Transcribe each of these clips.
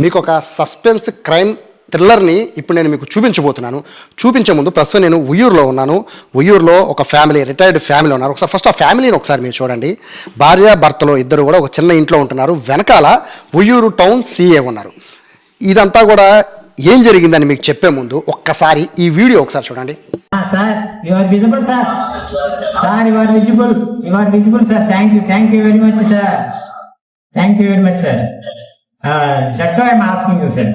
మీకు ఒక suspense crime థ్రిల్లర్ని ఇప్పుడు నేను మీకు చూపించబోతున్నాను. చూపించే ముందు ప్రస్తుతం నేను ఉయ్యూరులో ఉన్నాను. ఉయ్యూరులో ఒక ఫ్యామిలీ, రిటైర్డ్ ఫ్యామిలీ ఉన్నారు. ఒకసారి ఫస్ట్ ఆ ఫ్యామిలీని ఒకసారి మీరు చూడండి. భార్య భర్తలు ఇద్దరు కూడా ఒక చిన్న ఇంట్లో ఉంటున్నారు. వెనకాల ఉయ్యూరు టౌన్ సీఏ ఉన్నారు. ఇదంతా కూడా ఏం జరిగిందని మీకు చెప్పే ముందు ఒక్కసారి ఈ వీడియో ఒకసారి చూడండి. Sir you are visible sir. Sir you are visible sir. Thank you very much sir. Thank you very much sir. That's why I am asking you sir.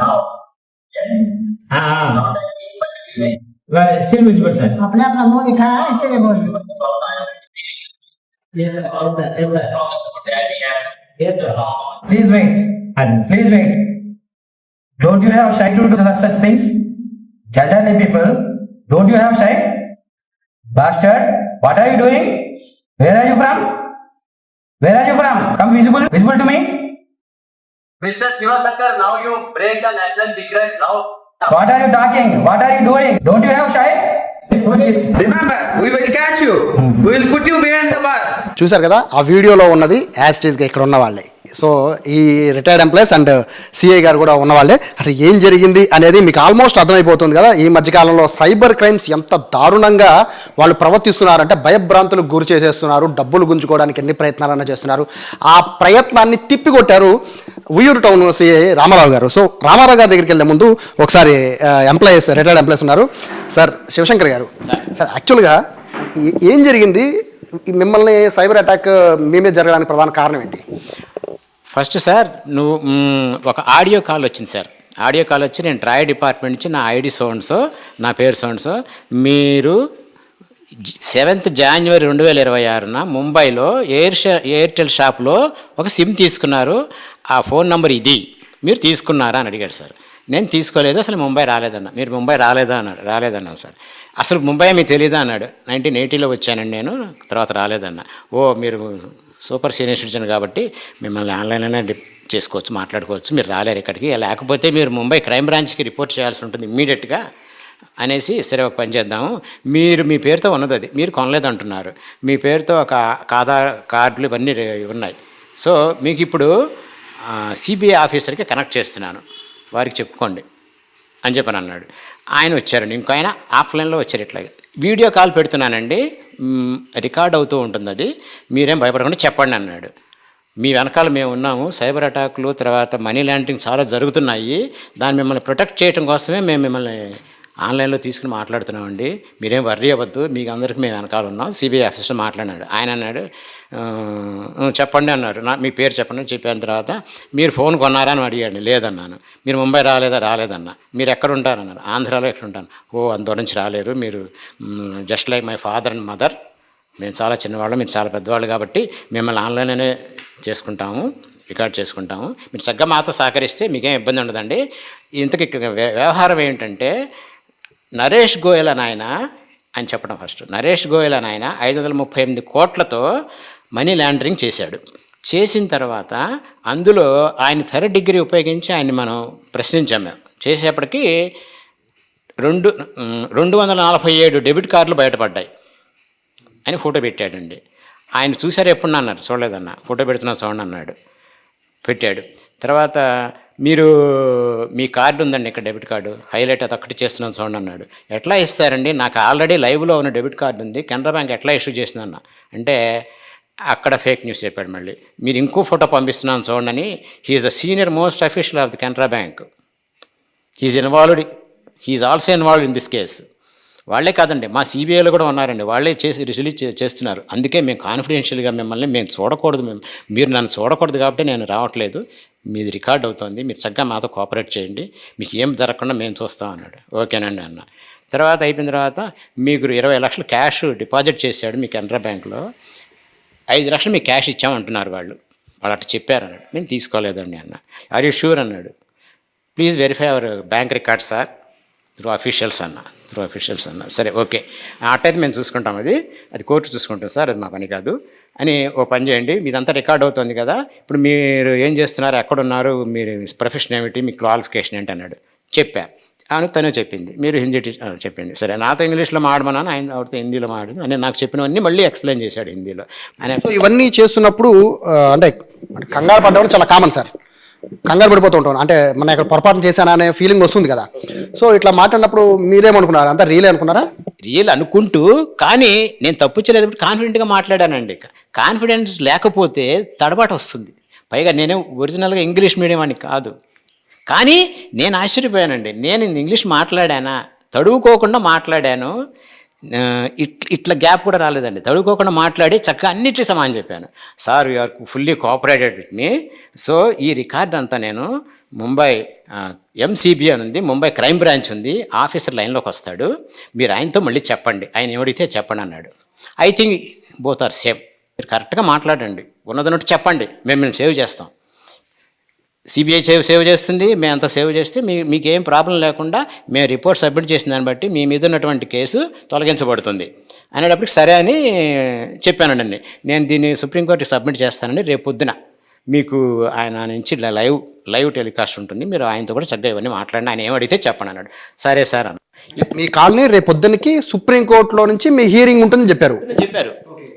You are still visible sir. अपना अपना मुंह दिखाया है इसलिए बोल Please wait. Don't you have shy to do such things? Elderly people, don't you have shy? Bastard, what are you doing? Where are you from? Come visible to me. Mr. Sivasankar, now you break the national secret. Now, What are you talking? What are you doing? Don't you have shy? remember, we will catch you. We will put you behind the bus. చూశారు కదా, ఆ వీడియోలో ఉన్నది as it ఈస్గా ఇక్కడ ఉన్న వాళ్ళే. So ఈ రిటైర్డ్ ఎంప్లాయీస్ అండ్ సిఐ గారు కూడా ఉన్నవాళ్ళే. అసలు ఏం జరిగింది అనేది మీకు ఆల్మోస్ట్ అర్థమైపోతుంది కదా. ఈ మధ్యకాలంలో సైబర్ క్రైమ్స్ ఎంత దారుణంగా వాళ్ళు ప్రవర్తిస్తున్నారంటే భయభ్రాంతులకు గురి చేసేస్తున్నారు. డబ్బులు గుంజుకోవడానికి ఎన్ని ప్రయత్నాలన్నా చేస్తున్నారు. ఆ ప్రయత్నాన్ని తిప్పికొట్టారు ఉయ్యూరు టౌన్ సిఐ రామారావు గారు. సో రామారావు గారి దగ్గరికి వెళ్ళే ముందు ఒకసారి ఎంప్లాయీస్, రిటైర్డ్ ఎంప్లాయీస్ ఉన్నారు. సార్ శివశంకర్ గారు, సార్ యాక్చువల్గా ఏం జరిగింది? మిమ్మల్ని సైబర్ అటాక్ మీ మీద జరగడానికి ప్రధాన కారణం ఏంటి? ఫస్ట్ సార్ ఒక ఆడియో కాల్ వచ్చింది సార్. ఆడియో కాల్ వచ్చి నేను ట్రాయ్ డిపార్ట్మెంట్ నుంచి నా ఐడి సోన్సో, నా పేరు సోన్సో, మీరు 7th January 2026 ముంబైలో ఎయిర్టెల్ షాప్లో ఒక సిమ్ తీసుకున్నారు, ఆ ఫోన్ నెంబర్ ఇది, మీరు తీసుకున్నారా అని అడిగాడు సార్. నేను తీసుకోలేదు, అసలు ముంబై రాలేదన్నా. మీరు ముంబై రాలేదా అన్నాడు. రాలేదన్నా సార్. అసలు ముంబై మీకు తెలీదా అన్నాడు. 1980లో వచ్చానండి నేను, తర్వాత రాలేదన్నా. ఓ మీరు సూపర్ సీనియర్ సిటిజన్ కాబట్టి మిమ్మల్ని ఆన్లైన్లోనే చేసుకోవచ్చు, మాట్లాడుకోవచ్చు, మీరు రాలేరు ఇక్కడికి, లేకపోతే మీరు ముంబై క్రైమ్ బ్రాంచ్కి రిపోర్ట్ చేయాల్సి ఉంటుంది ఇమ్మీడియట్గా అనేసి, సరే ఒక పని చేద్దాము, మీరు మీ పేరుతో ఉన్నది అది, మీరు కొనలేదంటున్నారు, మీ పేరుతో ఒక ఆధార్ కార్డులు ఇవన్నీ ఉన్నాయి, సో మీకు ఇప్పుడు సిబిఐ ఆఫీసర్కి కనెక్ట్ చేస్తున్నాను, వారికి చెప్పుకోండి అని చెప్పని అన్నాడు. ఆయన వచ్చారండి, ఇంకో ఆయన ఆఫ్లైన్లో వచ్చారు. ఇట్లాగే వీడియో కాల్ పెడుతున్నానండి, రికార్డ్ అవుతూ ఉంటుంది, అది మీరేం భయపడకుండా చెప్పండి అన్నాడు. మీ వెనకాల మేము ఉన్నాము, సైబర్ అటాక్లు తర్వాత మనీ లాండరింగ్ చాలా జరుగుతున్నాయి, దాన్ని మిమ్మల్ని ప్రొటెక్ట్ చేయడం కోసమే మేము మిమ్మల్ని ఆన్లైన్లో తీసుకుని మాట్లాడుతున్నామండి, మీరేం వర్రీ అవ్వద్దు, మీకు అందరికీ మేము వెనకాల ఉన్నాం, సిబిఐ ఆఫీసర్ మాట్లాడినాడు. ఆయన అన్నాడు చెప్పండి అన్నారు. మీ పేరు చెప్పండి అని చెప్పిన తర్వాత, మీరు ఫోన్ కొన్నారా అని అడిగాడు. లేదన్నాను. మీరు ముంబై రాలేదన్నా. మీరు ఎక్కడ ఉంటారన్నారు. ఆంధ్రాలో ఎక్కడ ఉంటాను. ఓ అంత నుంచి రాలేరు, మీరు just like my father and mother, మేము చాలా చిన్నవాళ్ళు, మీరు చాలా పెద్దవాళ్ళు కాబట్టి మిమ్మల్ని ఆన్లైన్లోనే చేసుకుంటాము, రికార్డ్ చేసుకుంటాము, మీరు చక్కగా మాతో సహకరిస్తే మీకేం ఇబ్బంది ఉండదండి. ఇంతకీ వ్యవహారం ఏంటంటే, నరేష్ గోయల్ అని ఆయన అని చెప్పడం ఫస్ట్. నరేష్ గోయల్ అని ఆయన 538 కోట్లతో మనీ లాండరింగ్ చేశాడు. చేసిన తర్వాత అందులో ఆయన 3rd డిగ్రీ ఉపయోగించి ఆయన్ని మనం ప్రశ్నించాం. మేము చేసేప్పటికీ 247 డెబిట్ కార్డులు బయటపడ్డాయి అని ఫోటో పెట్టాడండి. ఆయన చూసారు ఎప్పుడు అన్నారు. చూడలేదన్నా. ఫోటో పెడుతున్నా చూడండి అన్నాడు. పెట్టాడు. తర్వాత మీరు మీ కార్డు ఉందండి ఇక్కడ, డెబిట్ కార్డు హైలైట్ అది ఒక్కటి చేస్తున్నాను చూడండి అన్నాడు. ఎట్లా ఇస్తారండి, నాకు ఆల్రెడీ లైవ్లో ఉన్న డెబిట్ కార్డు ఉంది, కెనరా బ్యాంక్ ఎట్లా ఇష్యూ చేసిందన్న అంటే అక్కడ ఫేక్ న్యూస్ చెప్పాడు. మళ్ళీ మీరు ఇంకో ఫోటో పంపిస్తున్నాను చూడండి అని. He's the senior most official of the Canara Bank. He's also involved in this case. వాళ్ళే కాదండి, మా సిబిఐలో కూడా ఉన్నారండి, వాళ్ళే రిలీజ్ చేస్తున్నారు. అందుకే మేము కాన్ఫిడెన్షియల్గా మిమ్మల్ని మేము చూడకూడదు, మీరు నన్ను చూడకూడదు కాబట్టి నేను రావట్లేదు, మీది రికార్డ్ అవుతుంది, మీరు చక్కగా మాతో కోఆపరేట్ చేయండి, మీకు ఏం జరగకుండా మేము చూస్తాం అన్నాడు. ఓకేనండి అన్న. తర్వాత అయిపోయిన తర్వాత మీకు 20 లక్షలు క్యాష్ డిపాజిట్ చేశాడు మీ కెనరా బ్యాంక్లో, 5 లక్షలు మీకు క్యాష్ ఇచ్చామంటున్నారు వాళ్ళు అట్లా చెప్పారు అన్నాడు. నేను తీసుకోలేదండి అన్న. ఆర్ యూ షూర్ అన్నాడు. Please verify our bank record sir through officials అన్న. సరే ఓకే, అట్టయితే మేము చూసుకుంటాం, అది కోర్టు చూసుకుంటాం సార్, అది మా పని కాదు అని. ఓ పని చేయండి, మీదంతా రికార్డ్ అవుతుంది కదా, ఇప్పుడు మీరు ఏం చేస్తున్నారు, ఎక్కడున్నారు, మీరు ప్రొఫెషన్ ఏమిటి, మీ క్వాలిఫికేషన్ ఏంటి అన్నాడు. చెప్పా. తనే చెప్పింది, మీరు హిందీ చెప్పింది. సరే నాతో ఇంగ్లీష్లో మాడమన్నాను, ఆయన ఆవిడతో హిందీలో మాడు అని నాకు చెప్పినవన్నీ మళ్ళీ ఎక్స్ప్లెయిన్ చేశాడు హిందీలో. ఆయన ఇవన్నీ చేస్తున్నప్పుడు అంటే కంగారు పడ్డం చాలా కామన్ సార్. కంగారు పడిపోతూ ఉంటాం, అంటే మన ఇక్కడ పొరపాటు చేశానా అనే ఫీలింగ్ వస్తుంది కదా. సో ఇట్లా మాట్లాడినప్పుడు మీరేమనుకున్నారు, అంతా రియలే అనుకున్నారా? రియల్ అనుకుంటూ, కానీ నేను తప్పు చేయలేదు, కాన్ఫిడెంట్గా మాట్లాడానండి. కాన్ఫిడెన్స్ లేకపోతే తడబాటు వస్తుంది. పైగా నేను ఒరిజినల్గా ఇంగ్లీష్ మీడియం అని కాదు, కానీ నేను ఆశ్చర్యపోయానండి. నేను ఇంగ్లీష్ మాట్లాడానా, తడువుకోకుండా మాట్లాడాను. ఇట్లా గ్యాప్ కూడా రాలేదండి. తడువుకోకుండా మాట్లాడి చక్కగా అన్నిటికీ సమానం చెప్పాను. Sir you're fully cooperated with me. So ఈ రికార్డ్ అంతా నేను ముంబై ఎంసీబీ అని ఉంది, ముంబై క్రైమ్ బ్రాంచ్ ఉంది, ఆఫీసర్ లైన్లోకి వస్తాడు, మీరు ఆయనతో మళ్ళీ చెప్పండి, ఆయన ఎవడితే చెప్పండి అన్నాడు. I think both are same. మీరు కరెక్ట్గా మాట్లాడండి, ఉన్నదన్నట్టు చెప్పండి, మేము సేవ్ చేస్తాం. సిబిఐ సేవ్ చేస్తుంది, మేము అంతా సేవ్ చేస్తే మీకు ఏం ప్రాబ్లం లేకుండా మేము రిపోర్ట్ సబ్మిట్ చేసిన దాన్ని బట్టి మీ మీద ఉన్నటువంటి కేసు తొలగించబడుతుంది అనేటప్పటికి సరే అని చెప్పానండి. నేను దీన్ని సుప్రీంకోర్టుకి సబ్మిట్ చేస్తానండి, రేపు పొద్దున మీకు ఆయన నుంచి లైవ్ టెలికాస్ట్ ఉంటుంది, మీరు ఆయనతో కూడా చక్కగా ఇవన్నీ మాట్లాడండి, ఆయన ఏం అడిగితే చెప్పండి అన్నాడు. సరే సార్ అన్న. మీ కాల్ని రేపు పొద్దున్నకి సుప్రీంకోర్టులో నుంచి మీ హీరింగ్ ఉంటుందని చెప్పారు.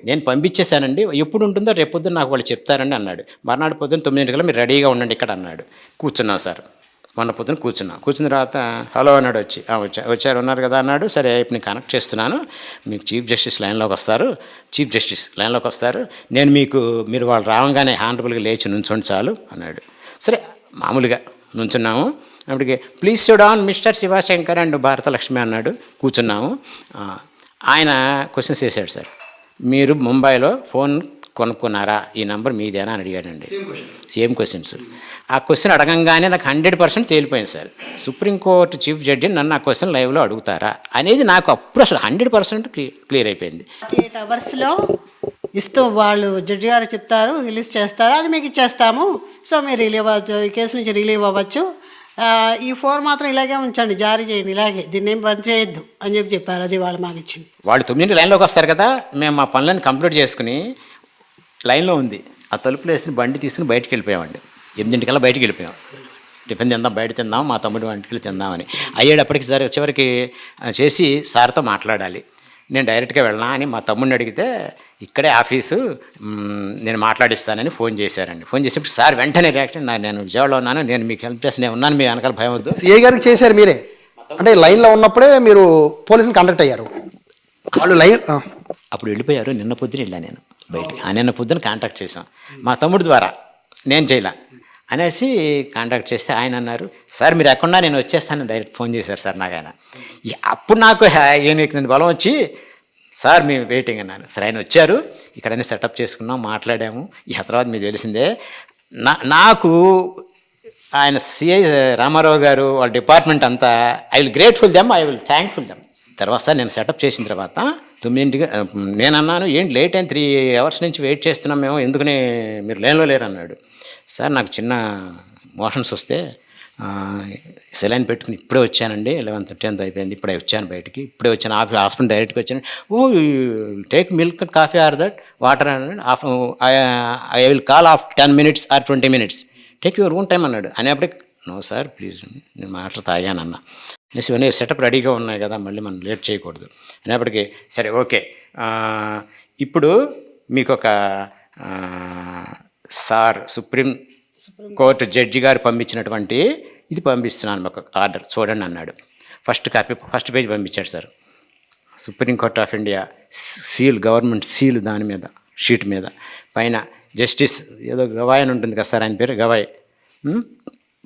నేను పంపించేశానండి, ఎప్పుడు ఉంటుందో రేపు పొద్దున్న నాకు వాళ్ళు చెప్తారండి అన్నాడు. మర్నాడు పొద్దున్న 9 గంటలకు మీరు రెడీగా ఉండండి ఇక్కడ అన్నాడు. కూర్చున్నాం సార్, మొన్న పొద్దున్న కూర్చున్న తర్వాత హలో అన్నాడు. వచ్చారు ఉన్నారు కదా అన్నాడు. సరే ఇప్పుడు నేను కనెక్ట్ చేస్తున్నాను, మీకు చీఫ్ జస్టిస్ లైన్లోకి వస్తారు, నేను మీరు వాళ్ళు రావంగానే హానరబుల్గా లేచి నుంచోండి చాలు అన్నాడు. సరే మామూలుగా నుంచున్నాము. అప్పటికి please sit down mister Shivashankar and Bharathalakshmi అన్నాడు. కూర్చున్నాము. ఆయన క్వశ్చన్స్ వేశాడు. సార్ మీరు ముంబైలో ఫోన్ కొనుక్కున్నారా, ఈ నెంబర్ మీదేనా అని అడిగాడండి. Same questions. ఆ క్వశ్చన్ అడగంగానే నాకు 100% తేలిపోయింది సార్. సుప్రీంకోర్టు చీఫ్ జడ్జి నన్ను ఆ క్వశ్చన్ లైవ్లో అడుగుతారా అనేది నాకు అప్పుడు అసలు 100% క్లియర్ అయిపోయింది. 8 అవర్స్లో ఇస్తూ వాళ్ళు జడ్జి గారు చెప్తారు, రిలీజ్ చేస్తారు, అది మీకు ఇచ్చేస్తాము. సో మీరు రిలీవ్ అవ్వచ్చు, ఈ కేసు నుంచి రిలీవ్ అవ్వచ్చు. ఈ ఫోన్ మాత్రం ఇలాగే ఉంచండి, జారీ చేయండి, ఇలాగే దీన్ని ఏం పని చేయొద్దు అని చెప్పారు. అది వాళ్ళు మాకు ఇచ్చింది. వాళ్ళు 9 లైన్లోకి వస్తారు కదా, మేము మా పనులను కంప్లీట్ చేసుకుని లైన్లో ఉంది ఆ తలుపులో వేసిన బండి తీసుకుని బయటికి వెళ్ళిపోయామండి. 8 బయటికి వెళ్ళిపోయాం. టిఫిన్ తిందాం, బయట తిందాం, మా తమ్ముడు వంటికి తిందామని అయ్యేటప్పటికి చివరికి చేసి సార్తో మాట్లాడాలి, నేను డైరెక్ట్గా వెళ్ళనా అని మా తమ్ముడిని అడిగితే ఇక్కడే ఆఫీసు, నేను మాట్లాడిస్తానని ఫోన్ చేశారండి. ఫోన్ చేసినప్పుడు సార్ వెంటనే రియాక్షన్, నేను విజయవాడలో ఉన్నాను, నేను మీకు హెల్ప్ చేసి నేను ఉన్నాను, మీ వెనకాల భయం వద్దు. సిఐ గారికి చేశారు మీరే, అంటే లైన్లో ఉన్నప్పుడే మీరు పోలీసులు కాంటాక్ట్ అయ్యారు. వాళ్ళు అప్పుడు వెళ్ళిపోయారు. నిన్న పొద్దున వెళ్ళా నేను బయటికి. నిన్న పొద్దున కాంటాక్ట్ చేశాం మా తమ్ముడు ద్వారా, నేను చేయలే అనేసి కాంటాక్ట్ చేస్తే ఆయన అన్నారు, సార్ మీరు ఎక్కడున్నా నేను వచ్చేస్తాను, డైరెక్ట్ ఫోన్ చేశారు సార్ నాకు ఆయన. అప్పుడు నాకు నేను బలం వచ్చి సార్ మేము వెయిటింగ్ అన్నాను. సరే ఆయన వచ్చారు, ఇక్కడనే సెటప్ చేసుకున్నాం, మాట్లాడాము. ఈ తర్వాత మీకు తెలిసిందే నాకు ఆయన సిఐ రామారావు గారు వాళ్ళ డిపార్ట్మెంట్ అంతా I will grateful them, I will thankful them. తర్వాత నేను సెటప్ చేసిన తర్వాత 9 నేను అన్నాను, ఏంటి లేట్ అయిన 3 అవర్స్ నుంచి వెయిట్ చేస్తున్నాం మేము, ఎందుకని మీరు లైన్లో లేరు అన్నాడు. సార్ నాకు చిన్న మోషన్స్ వస్తే సెలైన్ పెట్టుకుని ఇప్పుడే వచ్చానండి, 11:30 అయిపోయింది, ఇప్పుడే వచ్చాను బయటికి, ఇప్పుడే వచ్చాను హాస్పిటల్ డైరెక్ట్గా వచ్చాను. Oh take milk and coffee or that water అన్నాడు. I will call after 10 minutes or 20 minutes, take your own time అన్నాడు. అనేప్పటికి నో సార్ ప్లీజ్ నేను వాటర్ తాగానన్నా. ఇవన్నీ సెటప్ రెడీగా ఉన్నాయి కదా, మళ్ళీ మనం లేట్ చేయకూడదు అనేప్పటికీ సరే ఓకే, ఇప్పుడు మీకు ఒక సార్ సుప్రీం కోర్టు జడ్జి గారు పంపించినటువంటి ఇది పంపిస్తున్నాను, ఒక ఆర్డర్ చూడండి అన్నాడు. ఫస్ట్ పేజ్ పంపించాడు sir. Supreme court of India seal, government seal, దాని మీద షీట్ మీద పైన జస్టిస్ ఏదో గవాయ్ అని ఉంటుంది కదా సార్, ఆయన పేరు Gavai,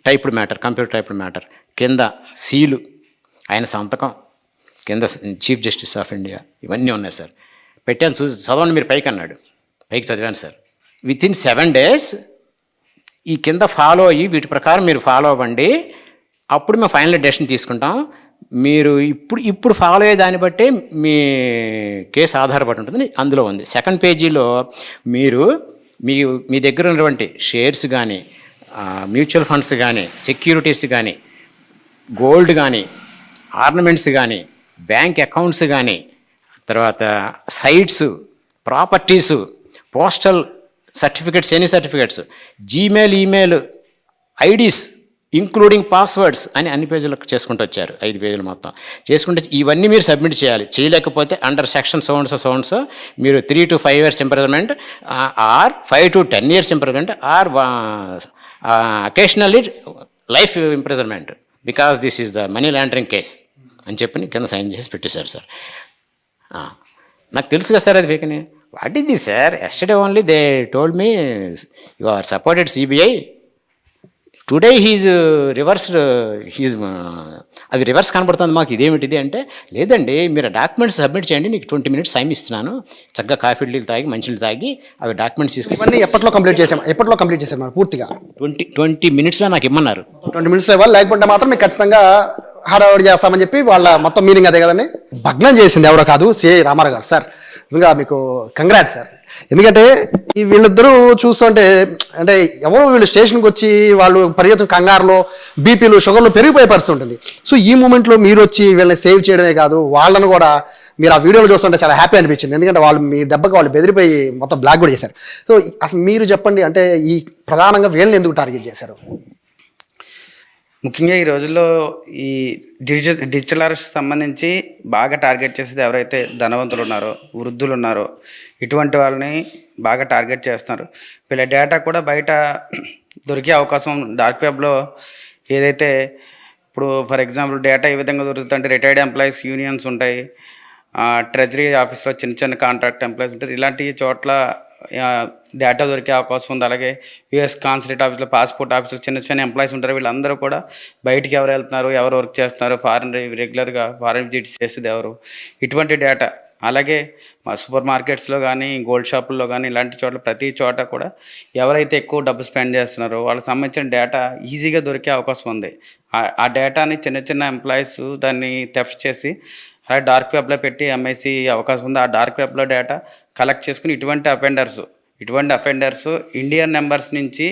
typed matter, computer typed matter, కింద సీలు, ఆయన సంతకం, కింద చీఫ్ జస్టిస్ ఆఫ్ ఇండియా, ఇవన్నీ ఉన్నాయి సార్. పెట్టాను, చదవండి మీరు పైకి అన్నాడు. పైకి చదివాను సార్. వితిన్ 7 days ఈ కింద ఫాలో అయ్యి వీటి ప్రకారం మీరు ఫాలో అవ్వండి, అప్పుడు మేము ఫైనల్ డెసిషన్ తీసుకుంటాం. మీరు ఇప్పుడు ఫాలో అయ్యే దాన్ని బట్టే మీ కేసు ఆధారపడి ఉంటుంది అందులో ఉంది. సెకండ్ పేజీలో మీరు మీ దగ్గర ఉన్నటువంటి షేర్స్ కానీ, మ్యూచువల్ ఫండ్స్ కానీ, సెక్యూరిటీస్ కానీ, గోల్డ్ కానీ, ఆర్నమెంట్స్ కానీ, బ్యాంక్ అకౌంట్స్ కానీ, తర్వాత sites, properties, postal certificates, any certificates, Gmail, email IDs including passwords అని అన్ని పేజీలకు చేసుకుంటూ వచ్చారు. 5 పేజీలు మొత్తం చేసుకుంటే ఇవన్నీ మీరు సబ్మిట్ చేయాలి. చేయలేకపోతే అండర్ సెక్షన్ సౌండ్స్ మీరు 3 to 5 years imprisonment are 5 to 10 years imprisonment are occasionally life imprisonment because this is the money laundering case అని చెప్పి కింద సైన్ చేసి పెట్టేశారు సార్. నాకు తెలుసు కదా సార్ అది వేకని. What is this sir? Yesterday only they told me you are supported CBI, today he's reversed, he's అవి రివర్స్ కనబడుతుంది మాకు, ఇదేమిటిది అంటే, లేదండి మీరు డాక్యుమెంట్స్ సబ్మిట్ చేయండి, నీకు 20 minutes టైం ఇస్తున్నాను, చక్కగా కాఫీ నీళ్ళు తాగి మంచిలు తాగి అవి డాక్యుమెంట్స్ తీసుకొని ఇవన్నీ ఎప్పట్లో కంప్లీట్ చేసాం పూర్తిగా 20 minutesలో నాకు ఇమ్మన్నారు. 20 minutesలో ఇవ్వాలి, లేకపోతే మాత్రం మీకు ఖచ్చితంగా హడావుడి చేస్తామని చెప్పి వాళ్ళ మొత్తం మీనింగ్ అదే కదండి. భగ్నం చేసింది ఎవరో కాదు, సిఐ రామారావు గారు. సార్ నిజంగా మీకు కంగ్రాట్స్ సార్. ఎందుకంటే ఈ వీళ్ళిద్దరూ చూస్తుంటే అంటే ఎవరో వీళ్ళు స్టేషన్కి వచ్చి వాళ్ళు పరిగెత్తున కంగారులో బీపీలు షుగర్లు పెరిగిపోయే పరిస్థితి ఉంటుంది. సో ఈ మూమెంట్లో మీరు వచ్చి వీళ్ళని సేవ్ చేయడమే కాదు, వాళ్ళని కూడా మీరు ఆ వీడియోలు చూస్తుంటే చాలా హ్యాపీ అనిపించింది. ఎందుకంటే వాళ్ళు మీ దెబ్బకి వాళ్ళు బెదిరిపోయి మొత్తం బ్లాక్ కూడా చేశారు. సో అసలు మీరు చెప్పండి, అంటే ఈ ప్రధానంగా వీళ్ళని ఎందుకు టార్గెట్ చేశారు? ముఖ్యంగా ఈ రోజుల్లో ఈ డిజిటల్ అరెస్ట్ సంబంధించి బాగా టార్గెట్ చేసేది ఎవరైతే ధనవంతులు ఉన్నారో, వృద్ధులు ఉన్నారో, ఇటువంటి వాళ్ళని బాగా టార్గెట్ చేస్తున్నారు. వీళ్ళ డేటా కూడా బయట దొరికే అవకాశం డార్క్ వెబ్లో ఏదైతే ఇప్పుడు ఫర్ ఎగ్జాంపుల్ డేటా ఏ విధంగా దొరుకుతుందంటే రిటైర్డ్ ఎంప్లాయీస్ యూనియన్స్ ఉంటాయి, ట్రెజరీ ఆఫీస్లో చిన్న చిన్న కాంట్రాక్ట్ ఎంప్లాయీస్ ఉంటారు, ఇలాంటి చోట్ల డేటా దొరికే అవకాశం ఉంది. అలాగే యూఎస్ కాన్సులేట్ ఆఫీస్లో, పాస్పోర్ట్ ఆఫీస్లో చిన్న చిన్న ఎంప్లాయీస్ ఉంటారు. వీళ్ళందరూ కూడా బయటికి ఎవరు వెళ్తున్నారు, ఎవరు వర్క్ చేస్తున్నారు, రెగ్యులర్గా ఫారెన్ విజిట్స్ చేసేది ఎవరు, ఇటువంటి డేటా. అలాగే మా సూపర్ మార్కెట్స్లో కానీ, గోల్డ్ షాపుల్లో కానీ, ఇలాంటి చోట్ల ప్రతి చోట కూడా ఎవరైతే ఎక్కువ డబ్బు స్పెండ్ చేస్తున్నారో వాళ్ళకి సంబంధించిన డేటా ఈజీగా దొరికే అవకాశం ఉంది. ఆ డేటాని చిన్న చిన్న ఎంప్లాయీస్ దాన్ని థెఫ్ట్ చేసి అలాగే డార్క్ వెబ్లో పెట్టి అమ్మేసి అవకాశం ఉంది. ఆ డార్క్ వెబ్లో డేటా కలెక్ట్ చేసుకుని ఇటువంటి అఫెండర్స్ ఇండియన్ నెంబర్స్ నుంచి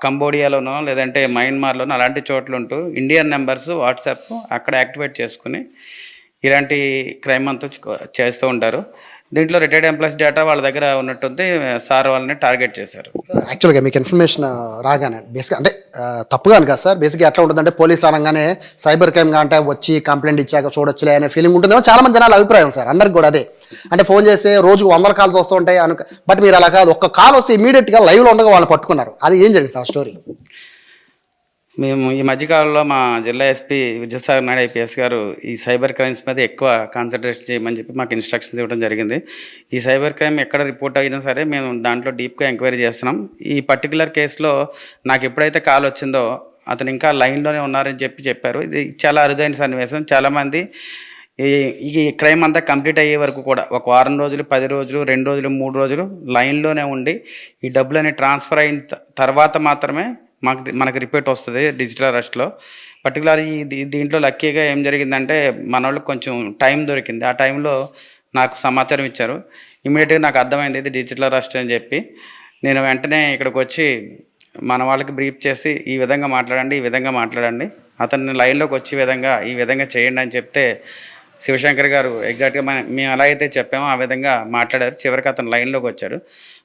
కంబోడియాలోనో లేదంటే మయన్మార్లోనో అలాంటి చోట్ల ఉంటూ ఇండియన్ నెంబర్స్ వాట్సాప్ అక్కడ యాక్టివేట్ చేసుకుని ఇలాంటి క్రైమ్ అంతా చేస్తూ ఉంటారు. దీంట్లో రిటైర్డ్ ఎంప్లాయీస్ డేటా వాళ్ళ దగ్గర ఉన్నట్టుంది. సార్ వాళ్ళని టార్గెట్ చేశారు. యాక్చువల్గా మీకు ఇన్ఫర్మేషన్ రాగానే బేసిక్గా అంటే తప్పుగా అని కాదు సార్, బేసిక్గా ఎట్లా ఉంటుందంటే పోలీసులు అనగానే సైబర్ క్రైమ్గా అంటే వచ్చి కంప్లైంట్ ఇచ్చాక చూడొచ్చులే అనే ఫీలింగ్ ఉంటుందేమో చాలా మంది జనాల అభిప్రాయం సార్. అందరికి కూడా అదే, అంటే ఫోన్ చేస్తే రోజుకు 100 calls వస్తూ ఉంటాయి బట్ మీరు అలా కాదు, ఒక్క కాల్ వస్తే ఇమీడియట్గా లైవ్లో ఉండగా వాళ్ళని పట్టుకున్నారు. అది ఏం జరిగింది సార్ స్టోరీ? మేము ఈ మధ్యకాలంలో మా జిల్లా ఎస్పీ విజయసాగర్ నాయుడు ఐపీఎస్ గారు ఈ సైబర్ క్రైమ్స్ మీద ఎక్కువ కాన్సన్ట్రేషన్ చేయమని చెప్పి మాకు ఇన్స్ట్రక్షన్స్ ఇవ్వడం జరిగింది. ఈ సైబర్ క్రైమ్ ఎక్కడ రిపోర్ట్ అయినా సరే మేము దాంట్లో డీప్గా ఎంక్వైరీ చేస్తున్నాం. ఈ పర్టికులర్ కేసులో నాకు ఎప్పుడైతే కాల్ వచ్చిందో అతను ఇంకా లైన్లోనే ఉన్నారని చెప్పారు. ఇది చాలా అరుదైన సన్నివేశం. చాలామంది ఈ క్రైమ్ అంతా కంప్లీట్ అయ్యే వరకు కూడా 1 వారం రోజులు, 10 రోజులు, 2 రోజులు, 3 రోజులు లైన్లోనే ఉండి ఈ డబ్బులని ట్రాన్స్ఫర్ అయిన తర్వాత మాత్రమే మనకు రిపోర్ట్ వస్తుంది డిజిటల్ అరెస్ట్లో. పర్టికులర్ దీంట్లో లక్కీగా ఏం జరిగిందంటే మన వాళ్ళకి కొంచెం టైం దొరికింది. ఆ టైంలో నాకు సమాచారం ఇచ్చారు. ఇమీడియట్గా నాకు అర్థమైంది ఇది డిజిటల్ అరెస్ట్ అని చెప్పి నేను వెంటనే ఇక్కడికి వచ్చి మన వాళ్ళకి బ్రీఫ్ చేసి ఈ విధంగా మాట్లాడండి, అతన్ని లైన్లోకి వచ్చి ఈ విధంగా చేయండి అని చెప్తే శివశంకర్ గారు ఎగ్జాక్ట్గా మేము ఎలా అయితే చెప్పామో ఆ విధంగా మాట్లాడారు. చివరికి అతను లైన్లోకి వచ్చారు.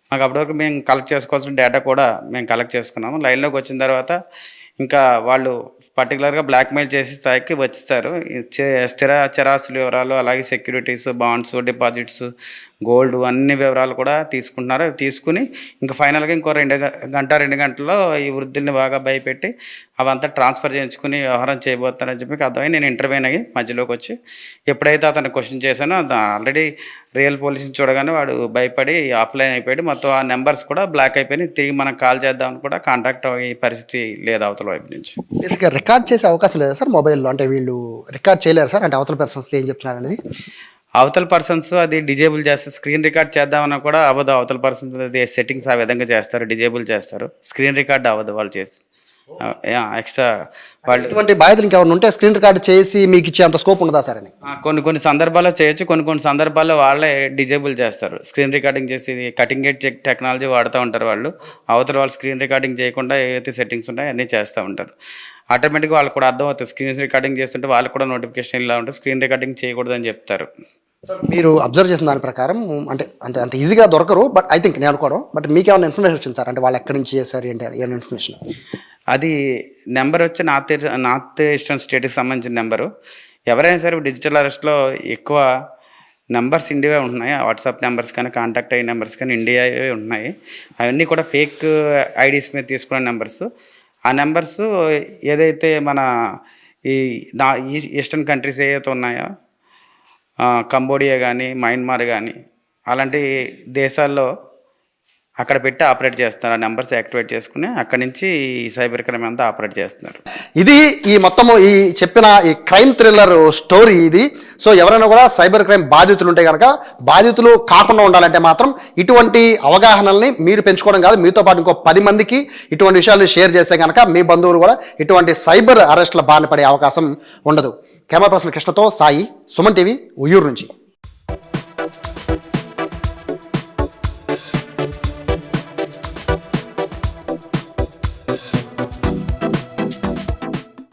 మాకు అప్పటివరకు మేము కలెక్ట్ చేసుకోవాల్సిన డేటా కూడా మేము కలెక్ట్ చేసుకున్నాము. లైన్లోకి వచ్చిన తర్వాత ఇంకా వాళ్ళు పర్టికులర్గా బ్లాక్మెయిల్ చేసి స్థాయికి వచ్చేస్తారు. స్థిర చరాస్తుల వివరాలు, అలాగే సెక్యూరిటీస్, బాండ్స్, డిపాజిట్స్, గోల్డ్ అన్ని వివరాలు కూడా తీసుకుంటున్నారు. తీసుకుని ఇంకా ఫైనల్గా ఇంకో 2 గంటల్లో ఈ వృద్ధుల్ని బాగా భయపెట్టి అవంతా ట్రాన్స్ఫర్ చేయించుకుని వ్యవహారం చేయబోతారని చెప్పి అర్థమై నేను ఇంటర్వ్యూన్ అయ్యి మధ్యలోకి వచ్చి ఎప్పుడైతే అతను క్వశ్చన్ చేశానో ఆల్రెడీ రియల్ పోలీసుని చూడగానే వాడు భయపడి ఆఫ్లైన్ అయిపోయాడు. మొత్తం ఆ నెంబర్స్ కూడా బ్లాక్ అయిపోయినాయి. తిరిగి మనం కాల్ చేద్దామని కూడా కాంటాక్ట్ అయ్యే పరిస్థితి లేదు అవతల వైపు నుంచి. బేసిక్గా రికార్డ్ చేసే అవకాశం లేదా సార్ మొబైల్లో? అంటే వీళ్ళు రికార్డ్ చేయలేరు సార్, అంటే అవతల పర్సన్స్ ఏం చెప్తున్నారు అనేది? అవతల పర్సన్స్ అది డిజేబుల్ చేస్తారు. స్క్రీన్ రికార్డ్ చేద్దామన్నా కూడా అవ్వదు. అవతల పర్సన్స్ అది సెట్టింగ్స్ ఆ విధంగా చేస్తారు, డిజేబుల్ చేస్తారు. స్క్రీన్ రికార్డ్ అవ్వదు వాళ్ళు చేసి. ఎక్స్ట్రా వాళ్ళు ఇటువంటి బాధ్యతలు ఇంకెవరు ఉంటే స్క్రీన్ రికార్డ్ చేసి మీకు ఇచ్చే అంత స్కోప్ ఉండదా సార్ అని? కొన్ని సందర్భాల్లో చేయొచ్చు, కొన్ని సందర్భాల్లో వాళ్ళే డిజేబుల్ చేస్తారు. స్క్రీన్ రికార్డింగ్ చేసి కటింగ్ ఎడ్జ్ టెక్నాలజీ వాడుతూ ఉంటారు వాళ్ళు. అవతల వాళ్ళు స్క్రీన్ రికార్డింగ్ చేయకుండా ఏవైతే సెట్టింగ్స్ ఉంటాయో అన్నీ చేస్తూ ఉంటారు. ఆటోమేటిక్గా వాళ్ళకి కూడా అర్థమవుతుంది. స్క్రీన్ రికార్డింగ్ చేస్తుంటే వాళ్ళకి కూడా నోటిఫికేషన్ ఇలా ఉంటుంది, స్క్రీన్ రికార్డింగ్ చేయకూడదని చెప్తారు. మీరు అబ్జర్వ్ చేసిన దాని ప్రకారం అంటే అంటే అంత ఈజీగా దొరకరు, బట్ ఐ థింక్ నేను అనుకోవడం, బట్ మీకు ఏమైనా ఇన్ఫర్మేషన్ వచ్చింది సార్? అంటే వాళ్ళు ఎక్కడి నుంచి చేశారు ఏంటి ఏమైనా ఇన్ఫర్మేషన్? అది నెంబర్ వచ్చి నార్త్ ఈస్టర్న్ స్టేట్కి సంబంధించిన నెంబరు. ఎవరైనా సరే డిజిటల్ అరెస్ట్లో ఎక్కువ నెంబర్స్ ఇండియా ఉంటున్నాయి, వాట్సాప్ నెంబర్స్ కానీ కాంటాక్ట్ అయ్యే నెంబర్స్ కానీ ఇండియావే ఉన్నాయి. అవన్నీ కూడా ఫేక్ ఐడీస్ మీద తీసుకున్న నెంబర్స్. ఆ నెంబర్స్ ఏదైతే మన ఈ ఈస్టర్న్ కంట్రీస్ ఏవైతే ఉన్నాయో, కంబోడియా కానీ మయన్మార్ కానీ అలాంటి దేశాల్లో అక్కడ పెట్టి ఆపరేట్ చేస్తున్నారు. ఆ నెంబర్స్ యాక్టివేట్ చేసుకుని అక్కడి నుంచి ఈ సైబర్ క్రైమ్ అంతా ఆపరేట్ చేస్తున్నారు. ఇది ఈ మొత్తము ఈ చెప్పిన ఈ క్రైమ్ థ్రిల్లర్ స్టోరీ ఇది. సో ఎవరైనా కూడా సైబర్ క్రైమ్ బాధితులు ఉంటే కనుక బాధితులు కాకుండా ఉండాలంటే మాత్రం ఇటువంటి అవగాహనల్ని మీరు పెంచుకోవడం కాదు, మీతో పాటు ఇంకో 10 మందికి ఇటువంటి విషయాలు షేర్ చేస్తే కనుక మీ బంధువులు కూడా ఇటువంటి సైబర్ అరెస్ట్ల బారిన పడే అవకాశం ఉండదు. కెమెరా పర్సన్ కృష్ణతో సాయి, సుమన్ టీవీ, ఉయ్యూరు నుంచి.